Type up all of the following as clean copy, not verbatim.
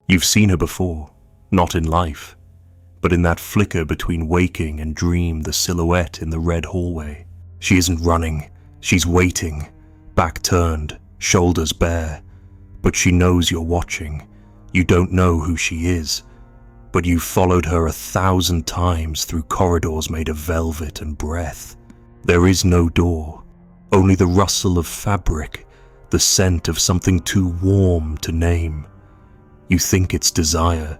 You've seen her before, not in life, but in that flicker between waking and dream, the silhouette in the red hallway. She isn't running, she's waiting, back turned, shoulders bare, but she knows you're watching. You don't know who she is, but you've followed her 1,000 times through corridors made of velvet and breath. There is no door, only the rustle of fabric, the scent of something too warm to name. You think it's desire,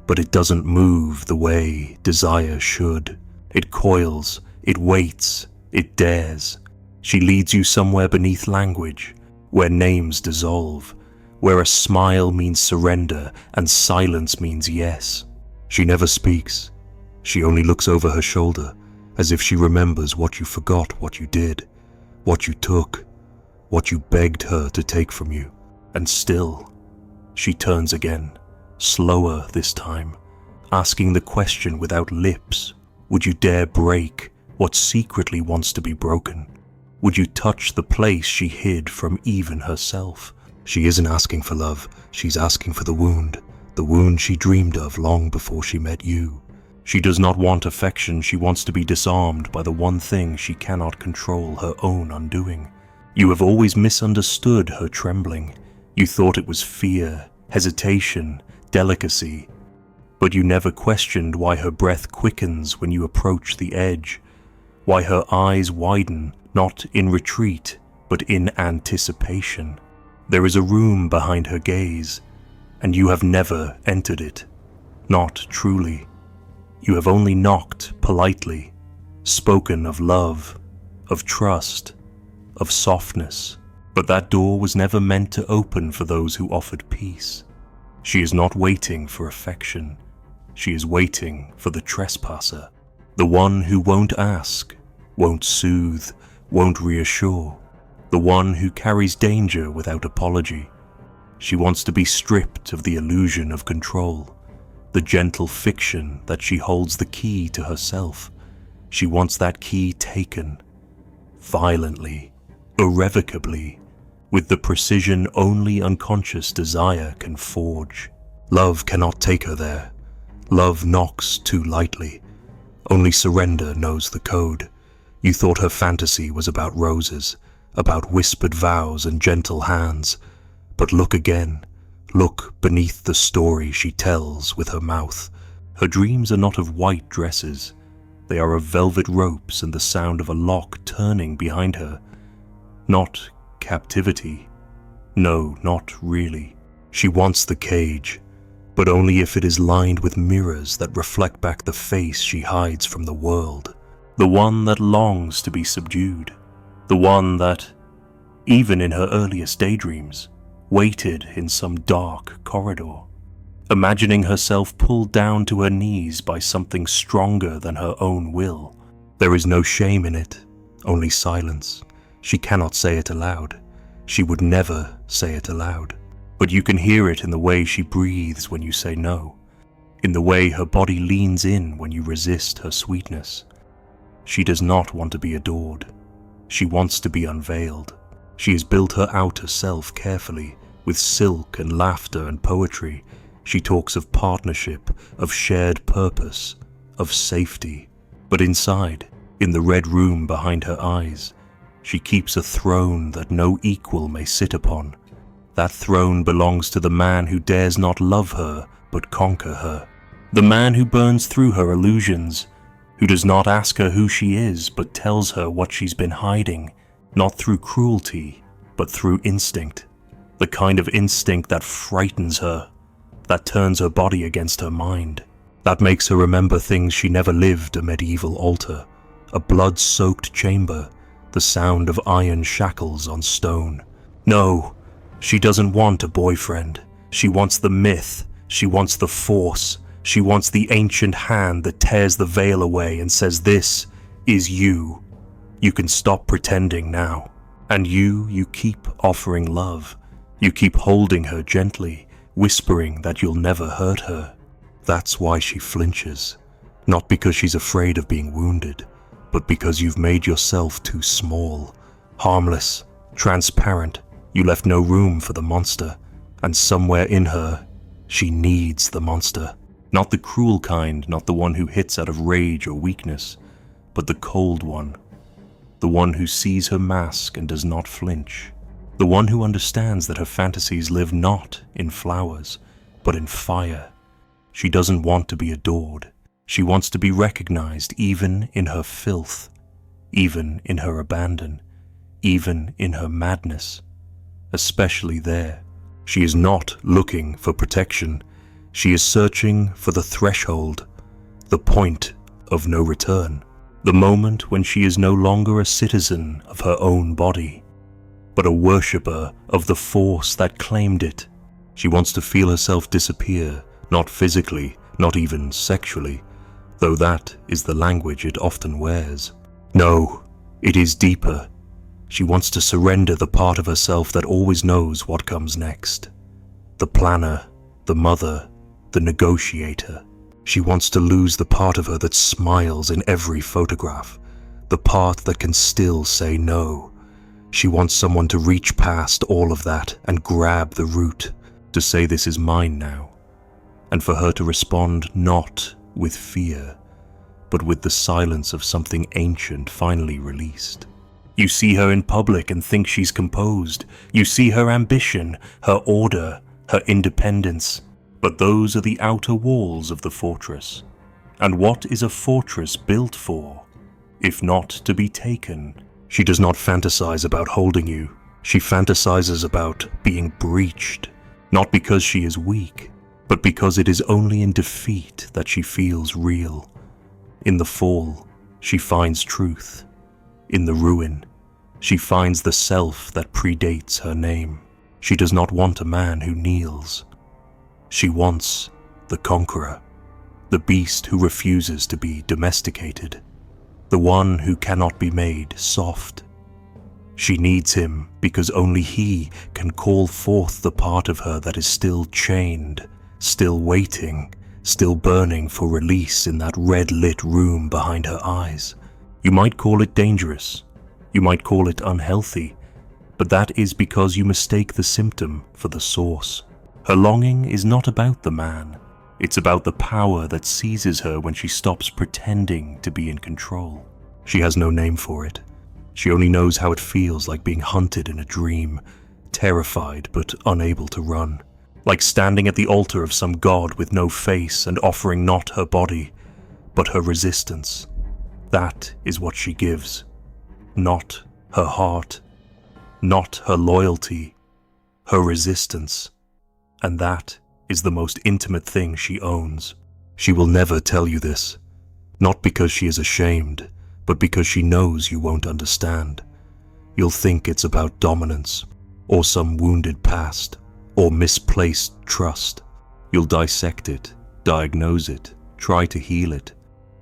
but it doesn't move the way desire should. It coils, it waits, it dares. She leads you somewhere beneath language, where names dissolve, where a smile means surrender and silence means yes. She never speaks. She only looks over her shoulder, as if she remembers what you forgot, what you did, what you took, what you begged her to take from you. And still, she turns again, slower this time, asking the question without lips. Would you dare break what secretly wants to be broken? Would you touch the place she hid from even herself? She isn't asking for love, she's asking for the wound she dreamed of long before she met you. She does not want affection, she wants to be disarmed by the one thing she cannot control, her own undoing. You have always misunderstood her trembling. You thought it was fear, hesitation, delicacy, but you never questioned why her breath quickens when you approach the edge, why her eyes widen, not in retreat, but in anticipation. There is a room behind her gaze, and you have never entered it, not truly. You have only knocked politely, spoken of love, of trust, of softness, but that door was never meant to open for those who offered peace. She is not waiting for affection. She is waiting for the trespasser, the one who won't ask, won't soothe, won't reassure, the one who carries danger without apology. She wants to be stripped of the illusion of control, the gentle fiction that she holds the key to herself. She wants that key taken, violently, irrevocably, with the precision only unconscious desire can forge. Love cannot take her there. Love knocks too lightly. Only surrender knows the code. You thought her fantasy was about roses, about whispered vows and gentle hands. But look again. Look beneath the story she tells with her mouth. Her dreams are not of white dresses. They are of velvet ropes and the sound of a lock turning behind her. Not captivity. No, not really. She wants the cage, but only if it is lined with mirrors that reflect back the face she hides from the world. The one that longs to be subdued. The one that, even in her earliest daydreams, waited in some dark corridor, imagining herself pulled down to her knees by something stronger than her own will. There is no shame in it, only silence. She cannot say it aloud. She would never say it aloud. But you can hear it in the way she breathes when you say no, in the way her body leans in when you resist her sweetness. She does not want to be adored. She wants to be unveiled. She has built her outer self carefully, with silk and laughter and poetry. She talks of partnership, of shared purpose, of safety. But inside, in the red room behind her eyes, she keeps a throne that no equal may sit upon. That throne belongs to the man who dares not love her but conquer her. The man who burns through her illusions, who does not ask her who she is but tells her what she's been hiding, not through cruelty but through instinct. The kind of instinct that frightens her, that turns her body against her mind, that makes her remember things she never lived: a medieval altar, a blood-soaked chamber, the sound of iron shackles on stone. No, she doesn't want a boyfriend. She wants the myth. She wants the force. She wants the ancient hand that tears the veil away and says, "This is you. You can stop pretending now." And you keep offering love. You keep holding her gently, whispering that you'll never hurt her. That's why she flinches. Not because she's afraid of being wounded, but because you've made yourself too small, harmless, transparent. You left no room for the monster, and somewhere in her, She needs the monster. Not the cruel kind, not the one who hits out of rage or weakness, but the cold one. The one who sees her mask and does not flinch. The one who understands that her fantasies live not in flowers, but in fire. She doesn't want to be adored. She wants to be recognized even in her filth, even in her abandon, even in her madness, especially there. She is not looking for protection. She is searching for the threshold, the point of no return, the moment when she is no longer a citizen of her own body, but a worshipper of the force that claimed it. She wants to feel herself disappear, not physically, not even sexually, though that is the language it often wears. No, it is deeper. She wants to surrender the part of herself that always knows what comes next. The planner, the mother, the negotiator. She wants to lose the part of her that smiles in every photograph, the part that can still say no. She wants someone to reach past all of that and grab the root, to say this is mine now, and for her to respond not with fear, but with the silence of something ancient finally released. You see her in public and think she's composed. You see her ambition, her order, her independence. But those are the outer walls of the fortress. And what is a fortress built for, if not to be taken? She does not fantasize about holding you. She fantasizes about being breached, not because she is weak, but because it is only in defeat that she feels real. In the fall, she finds truth. In the ruin, she finds the self that predates her name. She does not want a man who kneels. She wants the conqueror, the beast who refuses to be domesticated, the one who cannot be made soft. She needs him because only he can call forth the part of her that is still chained, still waiting, still burning for release in that red-lit room behind her eyes. You might call it dangerous. You might call it unhealthy, but that is because you mistake the symptom for the source. Her longing is not about the man. It's about the power that seizes her when she stops pretending to be in control. She has no name for it. She only knows how it feels like being hunted in a dream, terrified but unable to run. Like standing at the altar of some god with no face and offering not her body, but her resistance. That is what she gives. Not her heart, not her loyalty, her resistance. And that is the most intimate thing she owns. She will never tell you this, not because she is ashamed, but because she knows you won't understand. You'll think it's about dominance, or some wounded past, or misplaced trust. You'll dissect it, diagnose it, try to heal it.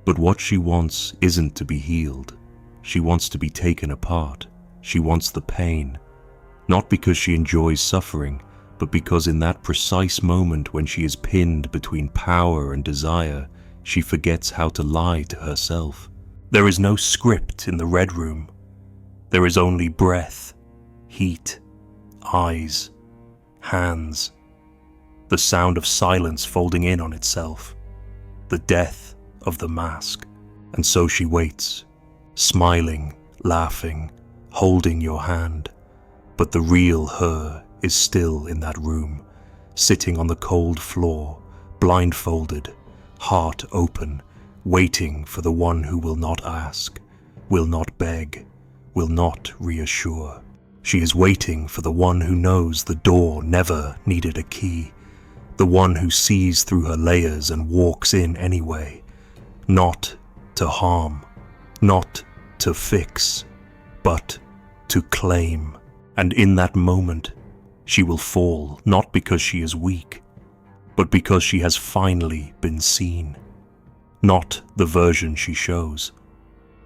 But what she wants isn't to be healed. She wants to be taken apart. She wants the pain. Not because she enjoys suffering, but because in that precise moment when she is pinned between power and desire, she forgets how to lie to herself. There is no script in the red room. There is only breath, heat, eyes, hands, the sound of silence folding in on itself, the death of the mask. And so she waits, smiling, laughing, holding your hand. But the real her is still in that room, sitting on the cold floor, blindfolded, heart open, waiting for the one who will not ask, will not beg, will not reassure. She is waiting for the one who knows the door never needed a key, the one who sees through her layers and walks in anyway, not to harm, not to fix, but to claim. And in that moment, she will fall, not because she is weak, but because she has finally been seen. Not the version she shows,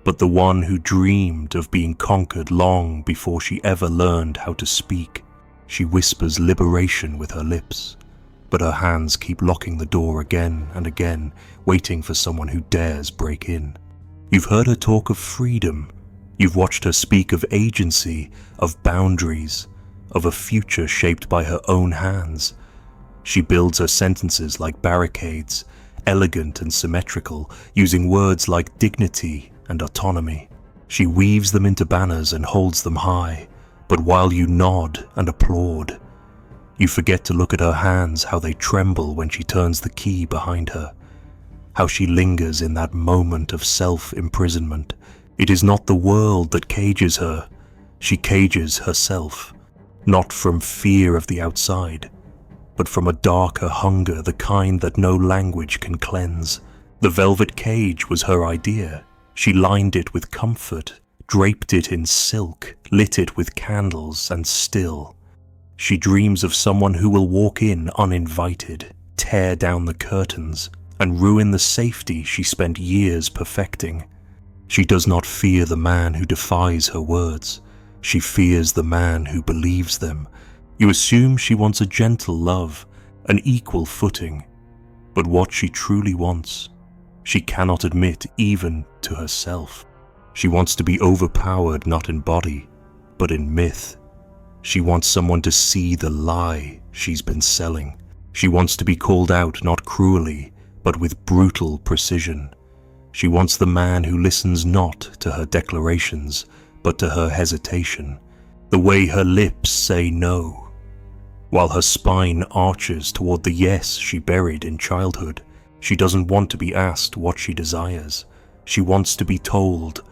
but the one who dreamed of being conquered long before she ever learned how to speak. She whispers liberation with her lips, but her hands keep locking the door again and again, waiting for someone who dares break in. You've heard her talk of freedom. You've watched her speak of agency, of boundaries, of a future shaped by her own hands. She builds her sentences like barricades, elegant and symmetrical, using words like dignity and autonomy. She weaves them into banners and holds them high, but while you nod and applaud, you forget to look at her hands, how they tremble when she turns the key behind her, how she lingers in that moment of self-imprisonment. It is not the world that cages her, she cages herself, not from fear of the outside, but from a darker hunger, the kind that no language can cleanse. The velvet cage was her idea. She lined it with comfort, draped it in silk, lit it with candles, and still, she dreams of someone who will walk in uninvited, tear down the curtains, and ruin the safety she spent years perfecting. She does not fear the man who defies her words. She fears the man who believes them. You assume she wants a gentle love, an equal footing, but what she truly wants, she cannot admit even to herself. She wants to be overpowered not in body, but in myth. She wants someone to see the lie she's been selling. She wants to be called out not cruelly, but with brutal precision. She wants the man who listens not to her declarations, but to her hesitation, the way her lips say no, while her spine arches toward the yes she buried in childhood. She doesn't want to be asked what she desires. She wants to be told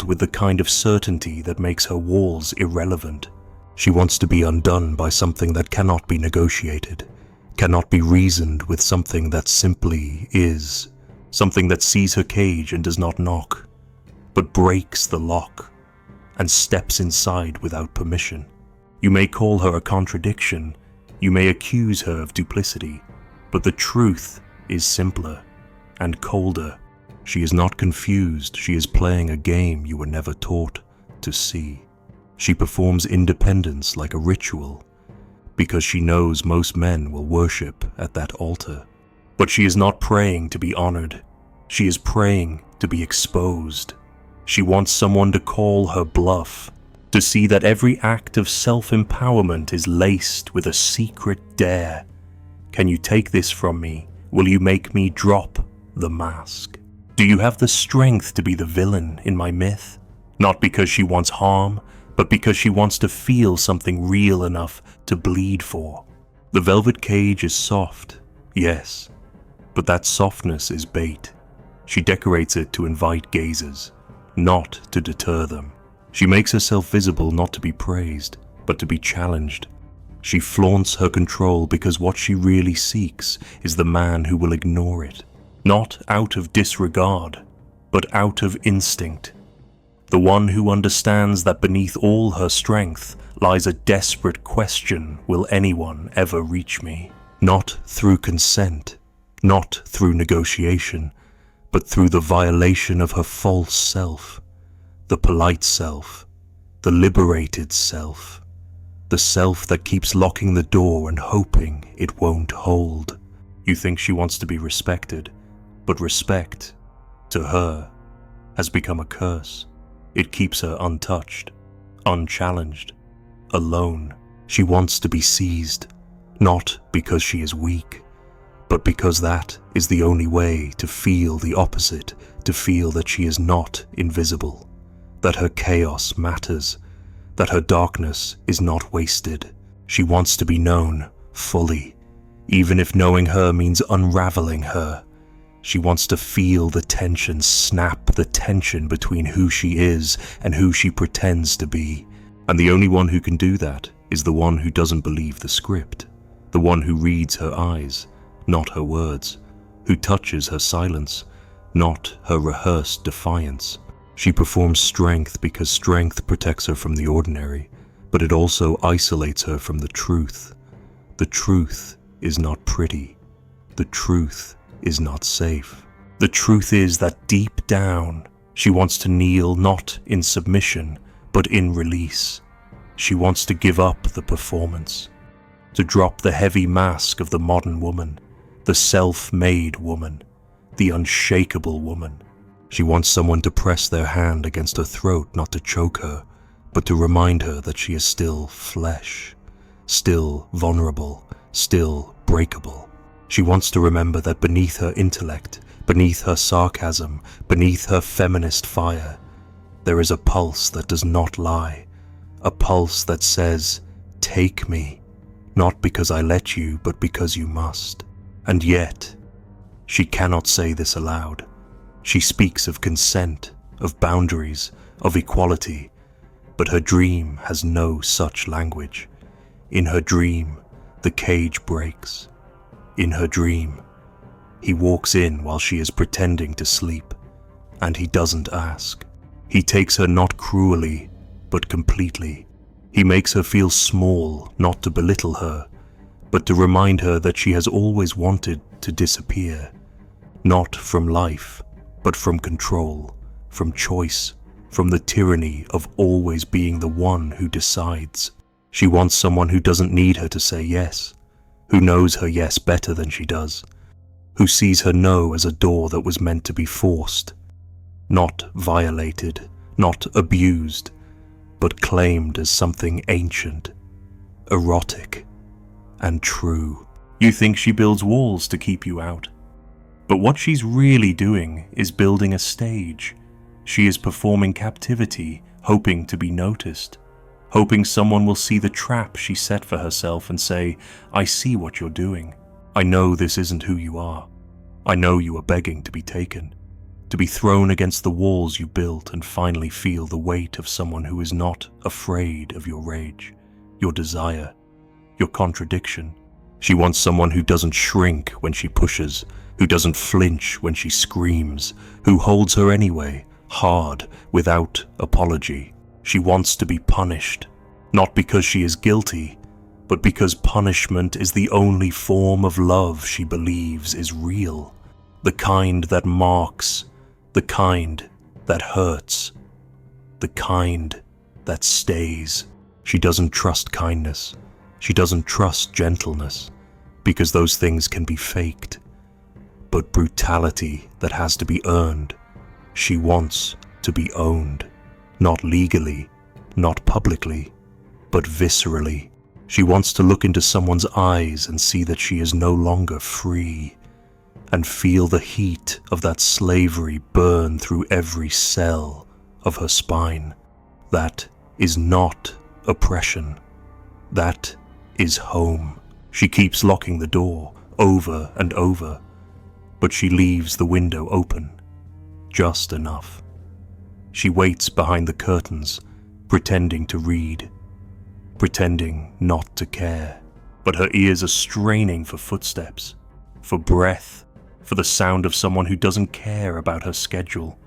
with the kind of certainty that makes her walls irrelevant. She wants to be undone by something that cannot be negotiated, cannot be reasoned with, something that simply is, something that sees her cage and does not knock, but breaks the lock and steps inside without permission. You may call her a contradiction, you may accuse her of duplicity, but the truth is simpler and colder. She is not confused, she is playing a game you were never taught to see. She performs independence like a ritual, because she knows most men will worship at that altar. But she is not praying to be honored, she is praying to be exposed. She wants someone to call her bluff, to see that every act of self-empowerment is laced with a secret dare. Can you take this from me? Will you make me drop the mask? Do you have the strength to be the villain in my myth? Not because she wants harm, but because she wants to feel something real enough to bleed for. The velvet cage is soft, yes, but that softness is bait. She decorates it to invite gazers, not to deter them. She makes herself visible not to be praised, but to be challenged. She flaunts her control because what she really seeks is the man who will ignore it, not out of disregard, but out of instinct. The one who understands that beneath all her strength lies a desperate question: will anyone ever reach me? Not through consent, not through negotiation, but through the violation of her false self, the polite self, the liberated self, the self that keeps locking the door and hoping it won't hold. You think she wants to be respected, but respect, to her, has become a curse. It keeps her untouched, unchallenged, alone. She wants to be seized, not because she is weak, but because that is the only way to feel the opposite, to feel that she is not invisible, that her chaos matters, that her darkness is not wasted. She wants to be known fully, even if knowing her means unraveling her. She wants to feel the tension snap, the tension between who she is and who she pretends to be. And the only one who can do that is the one who doesn't believe the script, the one who reads her eyes, not her words, who touches her silence, not her rehearsed defiance. She performs strength because strength protects her from the ordinary, but it also isolates her from the truth. The truth is not pretty. The truth is not safe. The truth is that deep down, she wants to kneel not in submission, but in release. She wants to give up the performance, to drop the heavy mask of the modern woman, the self-made woman, the unshakable woman. She wants someone to press their hand against her throat, not to choke her, but to remind her that she is still flesh, still vulnerable, still breakable. She wants to remember that beneath her intellect, beneath her sarcasm, beneath her feminist fire, there is a pulse that does not lie, a pulse that says, "Take me, not because I let you, but because you must." And yet, she cannot say this aloud. She speaks of consent, of boundaries, of equality, but her dream has no such language. In her dream, the cage breaks. In her dream, he walks in while she is pretending to sleep, and he doesn't ask. He takes her not cruelly, but completely. He makes her feel small, not to belittle her, but to remind her that she has always wanted to disappear, not from life, but from control, from choice, from the tyranny of always being the one who decides. She wants someone who doesn't need her to say yes, who knows her yes better than she does, who sees her no as a door that was meant to be forced, not violated, not abused, but claimed as something ancient, erotic, and true. You think she builds walls to keep you out, but what she's really doing is building a stage. She is performing captivity, hoping to be noticed, hoping someone will see the trap she set for herself and say, "I see what you're doing. I know this isn't who you are. I know you are begging to be taken, to be thrown against the walls you built and finally feel the weight of someone who is not afraid of your rage, your desire, your contradiction." She wants someone who doesn't shrink when she pushes, who doesn't flinch when she screams, who holds her anyway, hard, without apology. She wants to be punished, not because she is guilty, but because punishment is the only form of love she believes is real, the kind that marks, the kind that hurts, the kind that stays. She doesn't trust kindness. She doesn't trust gentleness, because those things can be faked. But brutality that has to be earned, she wants to be owned, not legally, not publicly, but viscerally. She wants to look into someone's eyes and see that she is no longer free, and feel the heat of that slavery burn through every cell of her spine. That is not oppression. That is home. She keeps locking the door over and over, but she leaves the window open, just enough. She waits behind the curtains, pretending to read, pretending not to care, but her ears are straining for footsteps, for breath, for the sound of someone who doesn't care about her schedule,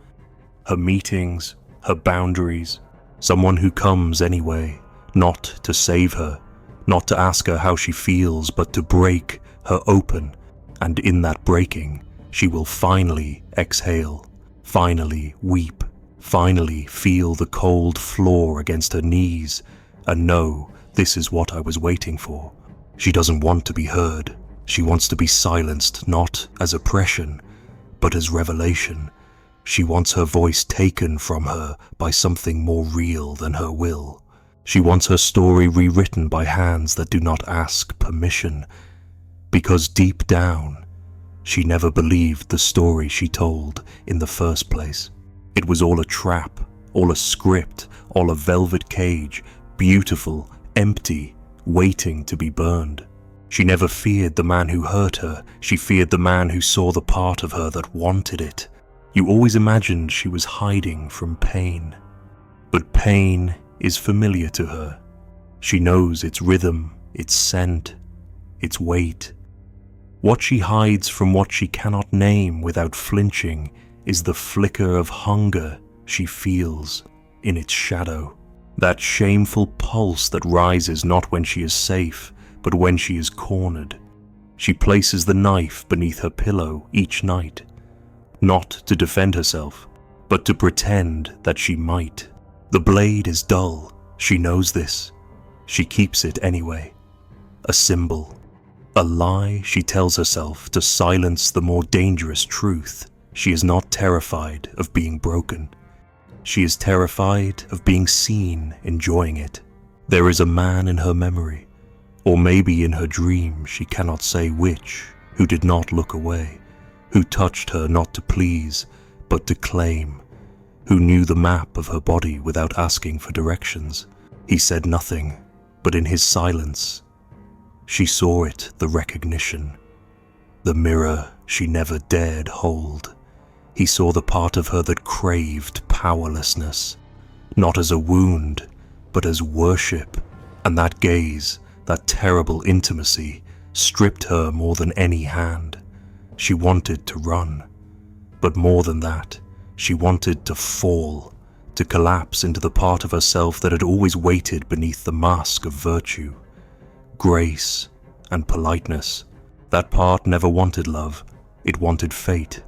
her meetings, her boundaries, someone who comes anyway, not to save her, not to ask her how she feels, but to break her open, and in that breaking, she will finally exhale, finally weep, finally feel the cold floor against her knees, and know this is what I was waiting for. She doesn't want to be heard. She wants to be silenced, not as oppression, but as revelation. She wants her voice taken from her by something more real than her will. She wants her story rewritten by hands that do not ask permission, because deep down, she never believed the story she told in the first place. It was all a trap, all a script, all a velvet cage, beautiful, empty, waiting to be burned. She never feared the man who hurt her. She feared the man who saw the part of her that wanted it. You always imagined she was hiding from pain. But pain is familiar to her. She knows its rhythm, its scent, its weight. What she hides from what she cannot name without flinching is the flicker of hunger she feels in its shadow. That shameful pulse that rises not when she is safe, but when she is cornered. She places the knife beneath her pillow each night, not to defend herself, but to pretend that she might. The blade is dull. She knows this. She keeps it anyway. A symbol. A lie she tells herself to silence the more dangerous truth. She is not terrified of being broken. She is terrified of being seen enjoying it. There is a man in her memory, Or maybe in her dream she cannot say which, who did not look away, who touched her not to please, but to claim, who knew the map of her body without asking for directions. He said nothing, but in his silence, she saw it, the recognition, the mirror she never dared hold. He saw the part of her that craved powerlessness, not as a wound, but as worship, and that gaze, that terrible intimacy, stripped her more than any hand. She wanted to run, but more than that, she wanted to fall, to collapse into the part of herself that had always waited beneath the mask of virtue, grace, and politeness. That part never wanted love, it wanted fate.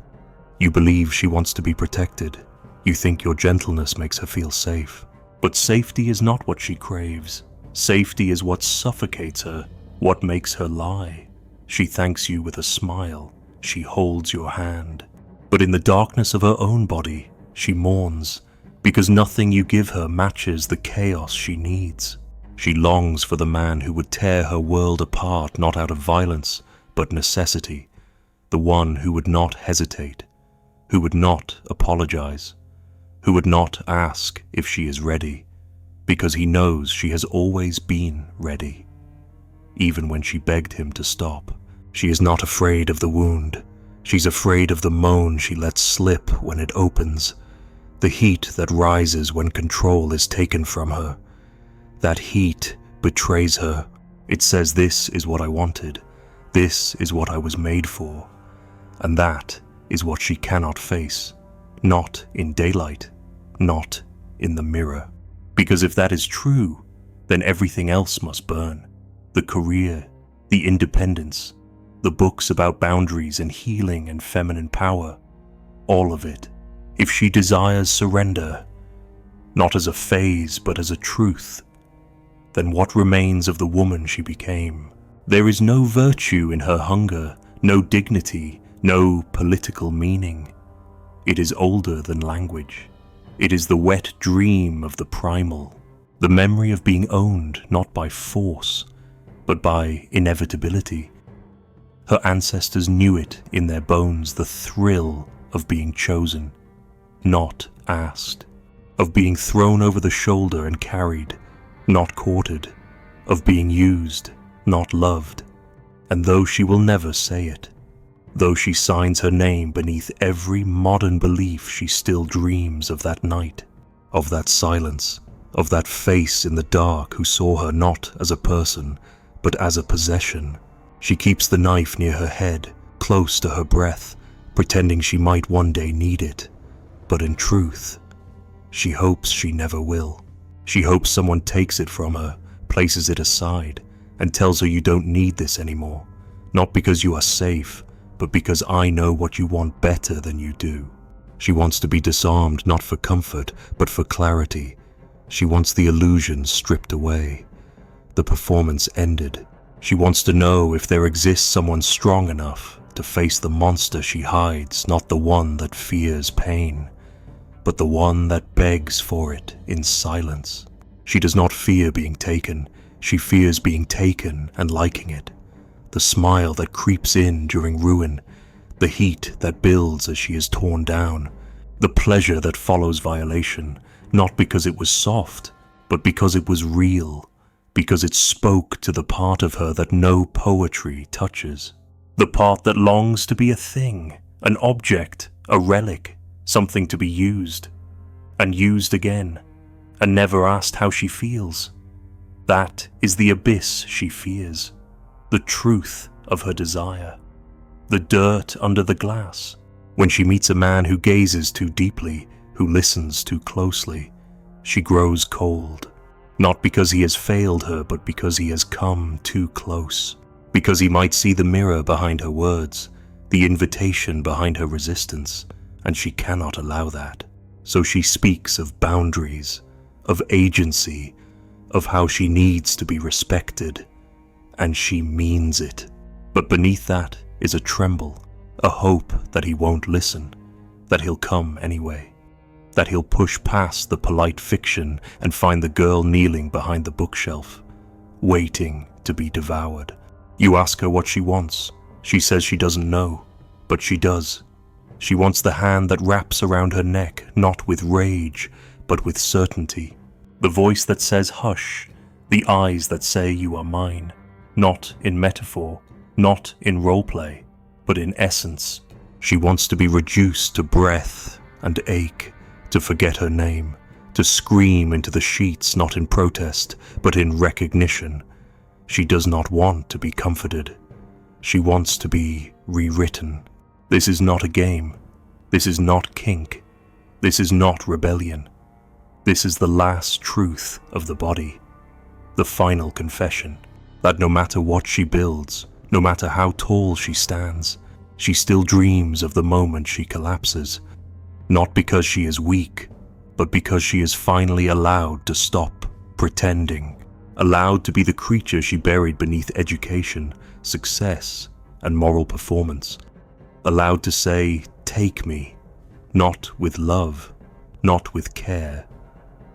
You believe she wants to be protected. You think your gentleness makes her feel safe. But safety is not what she craves. Safety is what suffocates her, what makes her lie. She thanks you with a smile. She holds your hand. But in the darkness of her own body, she mourns, because nothing you give her matches the chaos she needs. She longs for the man who would tear her world apart, not out of violence, but necessity. The one who would not hesitate, who would not apologize, who would not ask if she is ready, because he knows she has always been ready. Even when she begged him to stop, she is not afraid of the wound. She's afraid of the moan she lets slip when it opens, the heat that rises when control is taken from her. That heat betrays her. It says, this is what I wanted, this is what I was made for, and that is what she cannot face, not in daylight, not in the mirror. Because if that is true, then everything else must burn. The career, the independence, the books about boundaries and healing and feminine power, all of it. If she desires surrender, not as a phase but as a truth, then what remains of the woman she became? There is no virtue in her hunger, no dignity, no political meaning. It is older than language. It is the wet dream of the primal, the memory of being owned not by force, but by inevitability. Her ancestors knew it in their bones, the thrill of being chosen, not asked, of being thrown over the shoulder and carried, not courted, of being used, not loved. And though she will never say it, though she signs her name beneath every modern belief, she still dreams of that night, of that silence, of that face in the dark who saw her not as a person, but as a possession. She keeps the knife near her head, close to her breath, pretending she might one day need it. But in truth, she hopes she never will. She hopes someone takes it from her, places it aside, and tells her you don't need this anymore, not because you are safe, but because I know what you want better than you do. She wants to be disarmed not for comfort, but for clarity. She wants the illusion stripped away, the performance ended. She wants to know if there exists someone strong enough to face the monster she hides, not the one that fears pain, but the one that begs for it in silence. She does not fear being taken, she fears being taken and liking it. The smile that creeps in during ruin, the heat that builds as she is torn down, the pleasure that follows violation, not because it was soft, but because it was real, because it spoke to the part of her that no poetry touches. The part that longs to be a thing, an object, a relic, something to be used, and used again, and never asked how she feels. That is the abyss she fears, the truth of her desire, the dirt under the glass. When she meets a man who gazes too deeply, who listens too closely, she grows cold. Not because he has failed her, but because he has come too close. Because he might see the mirror behind her words, the invitation behind her resistance, and she cannot allow that. So she speaks of boundaries, of agency, of how she needs to be respected, and she means it. But beneath that is a tremble, a hope that he won't listen, that he'll come anyway, that he'll push past the polite fiction and find the girl kneeling behind the bookshelf, waiting to be devoured. You ask her what she wants. She says she doesn't know, but she does. She wants the hand that wraps around her neck, not with rage, but with certainty. The voice that says hush, the eyes that say you are mine, not in metaphor, not in roleplay, but in essence. She wants to be reduced to breath and ache, to forget her name, to scream into the sheets not in protest, but in recognition. She does not want to be comforted. She wants to be rewritten. This is not a game. This is not kink. This is not rebellion. This is the last truth of the body, the final confession, that no matter what she builds, no matter how tall she stands, she still dreams of the moment she collapses, not because she is weak, but because she is finally allowed to stop pretending, allowed to be the creature she buried beneath education, success, and moral performance, allowed to say, "Take me," not with love, not with care,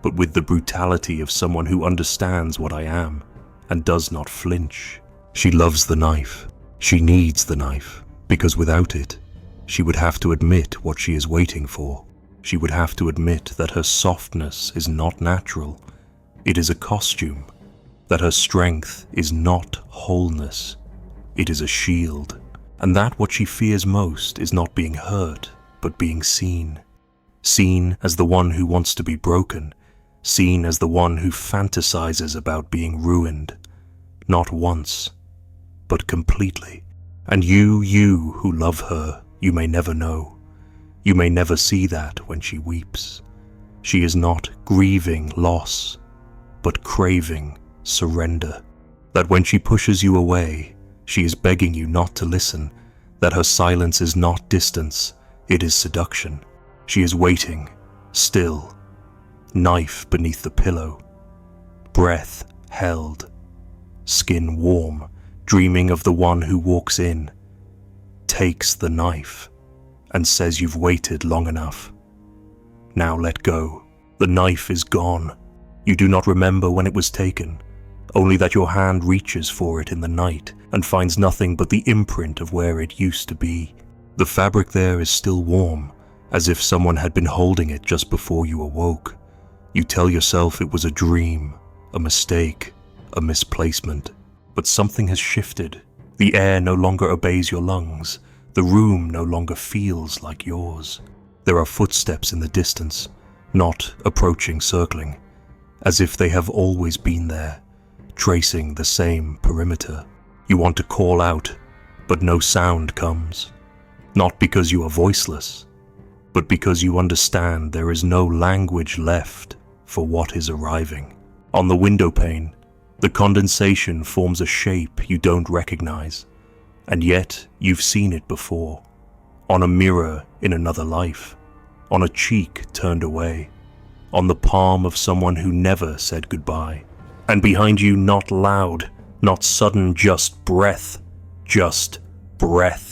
but with the brutality of someone who understands what I am and does not flinch. She loves the knife. She needs the knife, because without it, she would have to admit what she is waiting for. She would have to admit that her softness is not natural. It is a costume. That her strength is not wholeness. It is a shield. And that what she fears most is not being hurt, but being seen. Seen as the one who wants to be broken. Seen as the one who fantasizes about being ruined. Not once, but completely. And you who love her, you may never know. You may never see that when she weeps. She is not grieving loss, but craving surrender. That when she pushes you away, she is begging you not to listen. That her silence is not distance, it is seduction. She is waiting, still, knife beneath the pillow, breath held, skin warm, dreaming of the one who walks in, takes the knife, and says you've waited long enough. Now let go. The knife is gone. You do not remember when it was taken, only that your hand reaches for it in the night and finds nothing but the imprint of where it used to be. The fabric there is still warm, as if someone had been holding it just before you awoke. You tell yourself it was a dream, a mistake, a misplacement. But something has shifted. The air no longer obeys your lungs. The room no longer feels like yours. There are footsteps in the distance, not approaching, circling, as if they have always been there, tracing the same perimeter. You want to call out, but no sound comes. Not because you are voiceless, but because you understand there is no language left for what is arriving. On the window pane, the condensation forms a shape you don't recognize, and yet you've seen it before. On a mirror in another life, on a cheek turned away, on the palm of someone who never said goodbye. And behind you, not loud, not sudden, just breath, just breath.